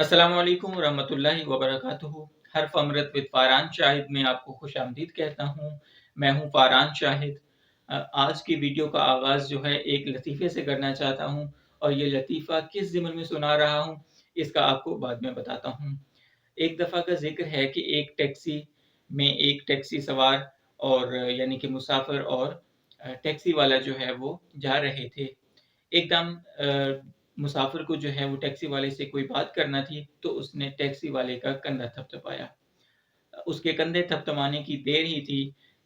अस्सलाम वालेकुम रहमतुल्लाहि व बरकातुहू। हर्फ अमरत विद फ़ारान शाहिद में आपको खुश आमदीद कहता हूँ। मैं हूँ फ़ारान शाहिद। आज की वीडियो का आगाज़ जो है एक लतीफ़े से करना चाहता हूँ और ये लतीफ़ा किस ज़िम्न में सुना रहा हूँ इसका आपको बाद में बताता हूँ। एक दफ़ा का ज़िक्र है कि एक टैक्सी में एक टैक्सी सवार और यानी कि मुसाफ़िर और टैक्सी वाला जो है वो जा रहे थे। एकदम मुसाफिर को जो है वो टैक्सी वाले से कोई बात करना थी तो उसने टैक्सी वाले का कंधा थपथपाया। उसके कंधे थपथपाने की देर ही थी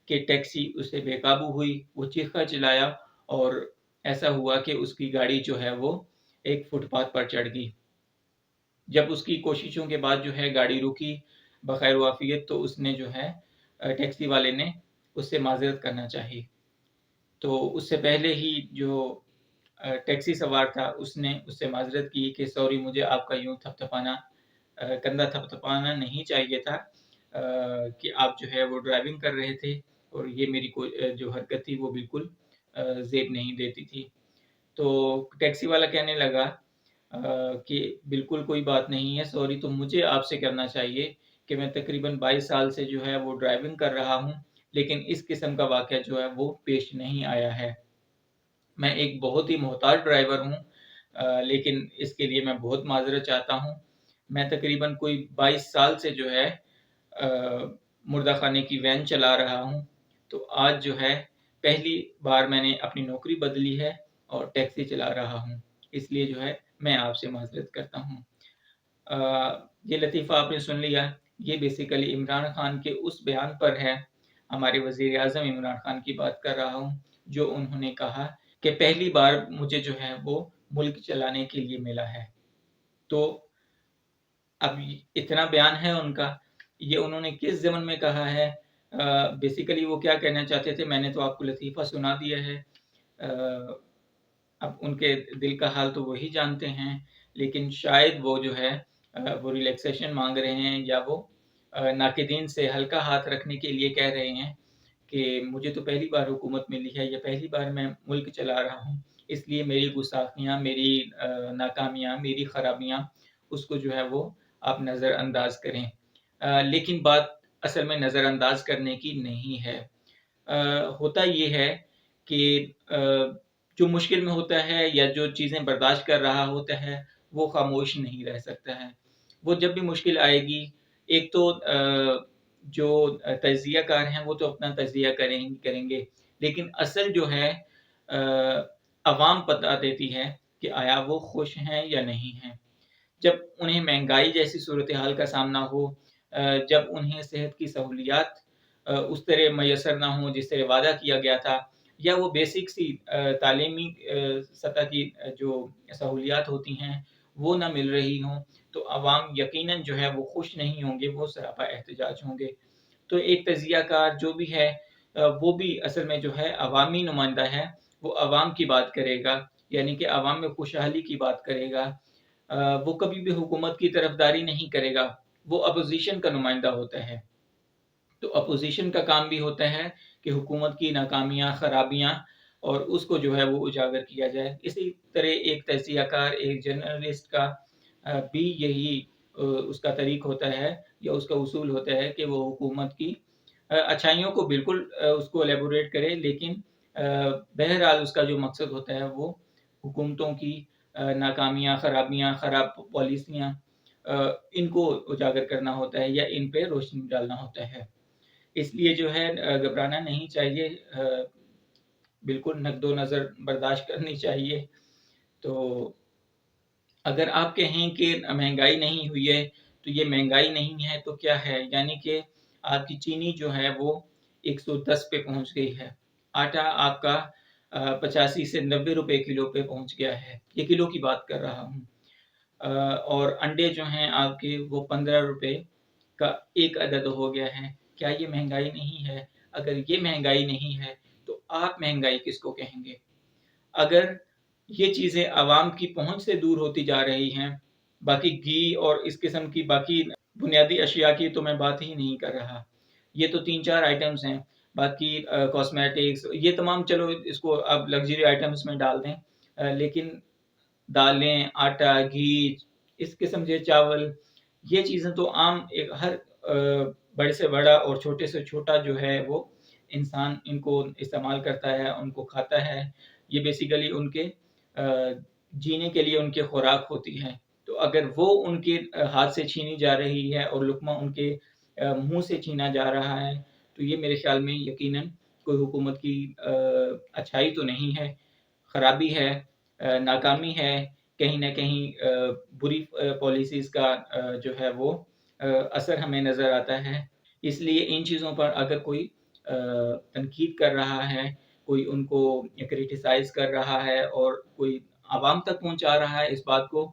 कि टैक्सी उससे बेकाबू हुई। वो चीखा चिल्लाया और ऐसा हुआ कि उसकी गाड़ी जो है वो एक फुटपाथ पर चढ़ गई। जब उसकी कोशिशों के बाद जो है गाड़ी रुकी बखैर वाफियत तो उसने जो है टैक्सी वाले ने उससे माजरत करना चाहिए। तो उससे पहले ही जो टैक्सी सवार था उसने उससे माजरत की कि सॉरी मुझे आपका यूँ थपथपाना कंधा थपथपाना नहीं चाहिए था कि आप जो है वो ड्राइविंग कर रहे थे और ये मेरी जो हरकत थी वो बिल्कुल ज़ेब नहीं देती थी। तो टैक्सी वाला कहने लगा कि बिल्कुल कोई बात नहीं है, सॉरी तो मुझे आपसे करना चाहिए कि मैं तकरीबन 22 साल से जो है वो ड्राइविंग कर रहा हूँ, लेकिन इस किस्म का वाक़या जो है वो पेश नहीं आया है। मैं एक बहुत ही मोहताज ड्राइवर हूँ लेकिन इसके लिए मैं बहुत माज़रत चाहता हूँ। मैं तकरीबन कोई 22 साल से जो है मुर्दा खाने की वैन चला रहा हूँ। तो आज जो है पहली बार मैंने अपनी नौकरी बदली है और टैक्सी चला रहा हूँ। इसलिए जो है मैं आपसे माज़रत करता हूँ। ये लतीफ़ा आपने सुन लिया। ये बेसिकली इमरान खान के उस बयान पर है, हमारे वज़ीर-ए-आज़म इमरान खान की बात कर रहा हूँ, जो उन्होंने कहा कि पहली बार मुझे जो है वो मुल्क चलाने के लिए मिला है। तो अब इतना बयान है उनका, ये उन्होंने किस ज़मन में कहा है बेसिकली वो क्या कहना चाहते थे मैंने तो आपको लतीफ़ा सुना दिया है। अब उनके दिल का हाल तो वही जानते हैं, लेकिन शायद वो जो है वो रिलैक्सेशन माँग रहे हैं या वो नाक़िदीन से हल्का हाथ रखने के लिए कह रहे हैं कि मुझे तो पहली बार हुकूमत मिली है या पहली बार मैं मुल्क चला रहा हूँ, इसलिए मेरी गुस्ताखियाँ, मेरी नाकामियाँ, मेरी खराबियाँ उसको जो है वो आप नज़रअंदाज करें। लेकिन बात असल में नज़रअंदाज करने की नहीं है। होता ये है कि जो मुश्किल में होता है या जो चीज़ें बर्दाश्त कर रहा होता है, वो खामोश नहीं रह सकता है। वो जब भी मुश्किल आएगी, एक तो जो तज्ज़ियाकार हैं, वो तो अपना तज्ज़िया करेंगे, लेकिन असल जो है अवाम बता देती है कि आया वो खुश हैं या नहीं हैं। जब उन्हें महँगाई जैसी सूरत-ए-हाल का सामना हो जब उन्हें सेहत की सहूलियात उस तरह मयस्सर ना हो जिस तरह वादा किया गया था या वो बेसिक सी तालीमी सतह की जो सहूलियात होती हैं, वो ना मिल रही हों, तो अवाम यकीनन जो है वो खुश नहीं होंगे, वो सरापा एहतजाज होंगे। तो एक तज़ियाकार जो भी है वो भी असल में जो है अवामी नुमाइंदा है, वो अवाम की बात करेगा, यानी कि अवाम में खुशहाली की बात करेगा। वो कभी भी हुकूमत की तरफदारी नहीं करेगा, वो अपोज़िशन का नुमाइंदा होता है। तो अपोज़िशन का काम भी होता है कि हुकूमत की नाकामियाँ, खराबियाँ और उसको जो है वो उजागर किया जाए। इसी तरह एक तज़ियाकार, एक जर्नलिस्ट का भी यही उसका तरीक़ होता है या उसका उसूल होता है कि वो हुकूमत की अच्छाइयों को बिल्कुल उसको एलैबोरेट करे लेकिन बहरहाल उसका जो मकसद होता है वो हुकूमतों की नाकामियाँ, खराबियाँ, खराब पॉलिसियाँ इनको उजागर करना होता है या इन पे रोशनी डालना होता है। इसलिए जो है घबराना नहीं चाहिए बिल्कुल नक़्दो-नज़र बर्दाश्त करनी चाहिए। तो अगर आप कहें कि महँगाई नहीं हुई है, तो ये महँगाई नहीं है तो क्या है? यानी कि आपकी चीनी जो है वो 110 पे पहुँच गई है। आटा आपका 85 से 90 रुपए किलो पे पहुँच गया है। ये किलो की बात कर रहा हूँ। और अंडे जो हैं आपके वो 15 रुपए का 1 अदद हो गया है। क्या ये महँगाई नहीं है? अगर ये महँगाई नहीं है, तो आप महँगाई किसको कहेंगे? अगर ये चीज़ें आवाम की पहुँच से दूर होती जा रही हैं, बाकी घी और इस किस्म की बाकी बुनियादी अशिया की तो मैं बात ही नहीं कर रहा। ये तो 3-4 आइटम्स हैं, बाकी कॉस्मेटिक्स ये तमाम चलो इसको आप लग्ज़री आइटम्स में डाल दें लेकिन दालें, आटा, घी इस किस्म के चावल, ये चीज़ें तो आम एक हर बड़े से बड़ा और छोटे से छोटा जो है वो इंसान इनको इस्तेमाल करता है, उनको खाता है। ये बेसिकली उनके जीने के लिए उनकी खुराक होती है। तो अगर वो उनके हाथ से छीनी जा रही है और लुक़मा उनके मुँह से छीना जा रहा है, तो ये मेरे ख़्याल में यकीनन कोई हुकूमत की अच्छाई तो नहीं है, खराबी है, नाकामी है, कहीं न कहीं बुरी पॉलिसीज़ का जो है वो असर हमें नज़र आता है। इसलिए इन चीज़ों पर अगर कोई तनकीद कर रहा है, कोई उनको क्रिटिसाइज़ कर रहा है और कोई आवाम तक पहुँचा रहा है इस बात को,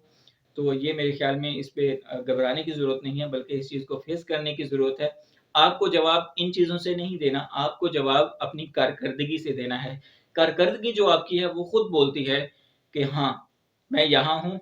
तो ये मेरे ख़्याल में इस पे घबराने की ज़रूरत नहीं है, बल्कि इस चीज़ को फ़ेस करने की ज़रूरत है। आपको जवाब इन चीज़ों से नहीं देना, आपको जवाब अपनी कारकर्दगी से देना है। कारकर्दगी जो आपकी है वो खुद बोलती है कि हाँ, मैं यहाँ हूँ,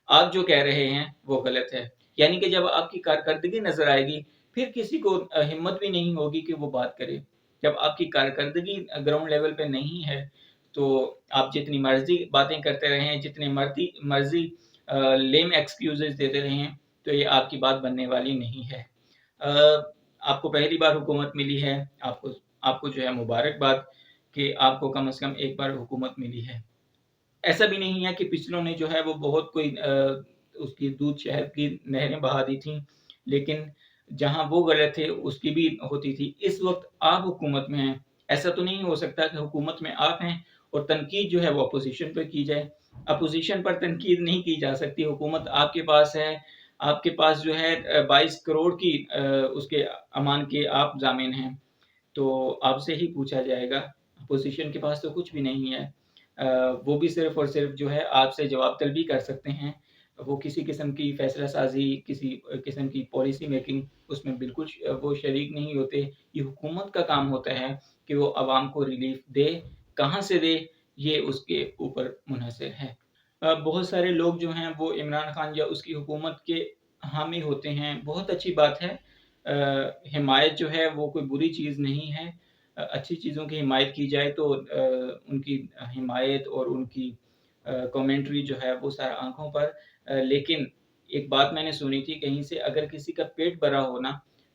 आप जो कह रहे हैं वो गलत है। यानी कि जब आपकी कारकर्दगी नज़र आएगी, फिर किसी को हिम्मत भी नहीं होगी कि वो बात करे। जब आपकी कारकर्दगी ग्राउंड लेवल पे नहीं है, तो आप जितनी मर्ज़ी बातें करते रहें, जितनी मर्ज़ी लेम एक्सक्यूज़ेज़ देते रहें, तो ये आपकी बात बनने वाली नहीं है। आपको पहली बार हुकूमत मिली है, आपको आपको जो है मुबारकबाद कि आपको कम से कम एक बार हुकूमत मिली है। ऐसा भी नहीं है कि पिछलों ने जो है वो बहुत कोई उसकी दूध शहद की नहरें बहा दी थीं, लेकिन जहाँ वो गलत थे उसकी भी होती थी। इस वक़्त आप हुकूमत में हैं, ऐसा तो नहीं हो सकता कि हुकूमत में आप हैं और तनकीद जो है वो अपोज़िशन पे की जाए। अपोज़िशन पर तनकीद नहीं की जा सकती, हुकूमत आपके पास है, आपके पास जो है 22 करोड़ की उसके अमान के आप ज़ामिन हैं। तो आपसे ही पूछा जाएगा। अपोज़िशन के पास तो कुछ भी नहीं है। वो भी सिर्फ़ और सिर्फ़ जो है आपसे जवाब तलबी कर सकते हैं। वो किसी किस्म की फ़ैसला साज़ी, किसी किस्म की पॉलिसी मेकिंग उसमें बिल्कुल वो शरीक नहीं होते। ये हुकूमत का काम होता है कि वो अवाम को रिलीफ़ दे, कहाँ से दे, ये उसके ऊपर मुनहसर है। बहुत सारे लोग जो हैं वो इमरान खान या उसकी हुकूमत के हामी होते हैं, बहुत अच्छी बात है। हिमायत जो है वो कोई बुरी चीज़ नहीं है। अच्छी चीज़ों की हिमायत की जाए तो उनकी हिमायत और उनकी कमेंट्री जो है वो सारा आँखों पर लेकिन एक बात मैंने सुनी थी कहीं से, अगर किसी का पेट भरा हो ना,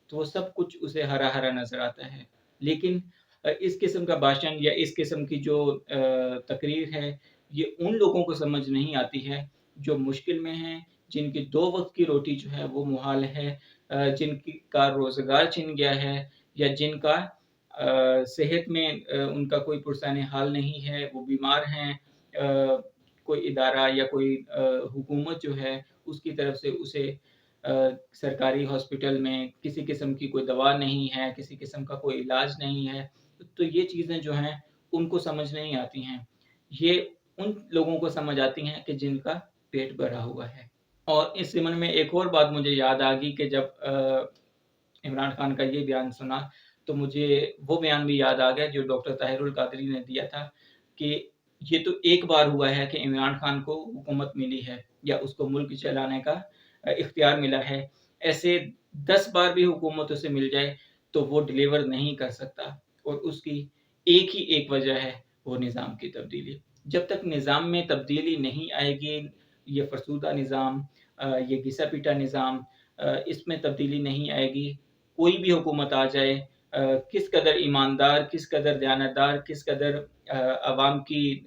तो वो सब कुछ उसे हरा-हरा नज़र आता है। लेकिन इस किस्म का भाषण या इस किस्म की जो तकरीर है, ये उन लोगों को समझ नहीं आती है, जो मुश्किल में हैं, जिनकी 2 वक़्त की रोटी जो है वो मुहाल है, जिनकी का रोज़गार छिन गया है या जिनका सेहत में उनका कोई पुरसाने हाल नहीं है, वो बीमार हैं, कोई इदारा या कोई हुकूमत जो है उसकी तरफ से उसे सरकारी हॉस्पिटल में किसी किस्म की कोई दवा नहीं है, किसी किस्म का कोई इलाज नहीं है, तो ये चीज़ें जो हैं उनको समझ नहीं आती हैं। ये उन लोगों को समझ आती हैं कि जिनका पेट भरा हुआ है। और इस ज़िम्न में एक और बात मुझे याद आ गई कि जब इमरान खान का ये बयान सुना, तो मुझे वो बयान भी याद आ गया जो डॉक्टर ताहिरुल कादरी ने दिया था कि ये तो एक बार हुआ है कि इमरान खान को हुकूमत मिली है या उसको मुल्क चलाने का इख्तियार मिला है। ऐसे 10 बार भी हुकूमत उसे मिल जाए, तो वो डिलीवर नहीं कर सकता और उसकी एक ही एक वजह है, वो निज़ाम की तब्दीली। जब तक निज़ाम में तब्दीली नहीं आएगी, ये फ़रसूदा निज़ाम ये घिसा-पिटा निज़ाम इसमें तब्दीली नहीं आएगी, कोई भी हुकूमत आ जाए, किस कदर ईमानदार, किस कदर दयानतदार, किस कदर अवाम की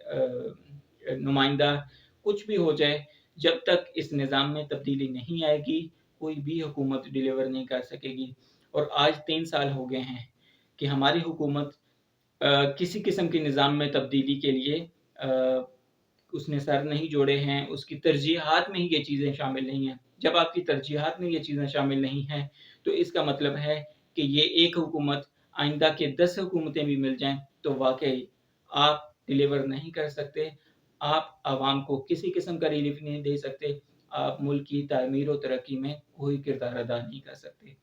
नुमाइंदा कुछ भी हो जाए, जब तक इस निज़ाम में तब्दीली नहीं आएगी, कोई भी हुकूमत डिलीवर नहीं कर सकेगी। और आज 3 साल हो गए हैं कि हमारी हुकूमत किसी किस्म के निज़ाम में तब्दीली के लिए उसने सर नहीं जोड़े हैं, उसकी तरजीहात में ही ये चीज़ें शामिल नहीं हैं। जब आपकी तरजीहात में ये चीज़ें शामिल नहीं हैं, तो इसका मतलब है कि ये एक हुकूमत आइंदा के 10 हुकूमतें भी मिल जाएँ, तो वाक़ई आप डिलीवर नहीं कर सकते। आप अवाम को किसी किस्म का रिलीफ़ नहीं दे सकते। आप मुल्क की तामीर और तरक्की में कोई किरदार अदा नहीं कर सकते।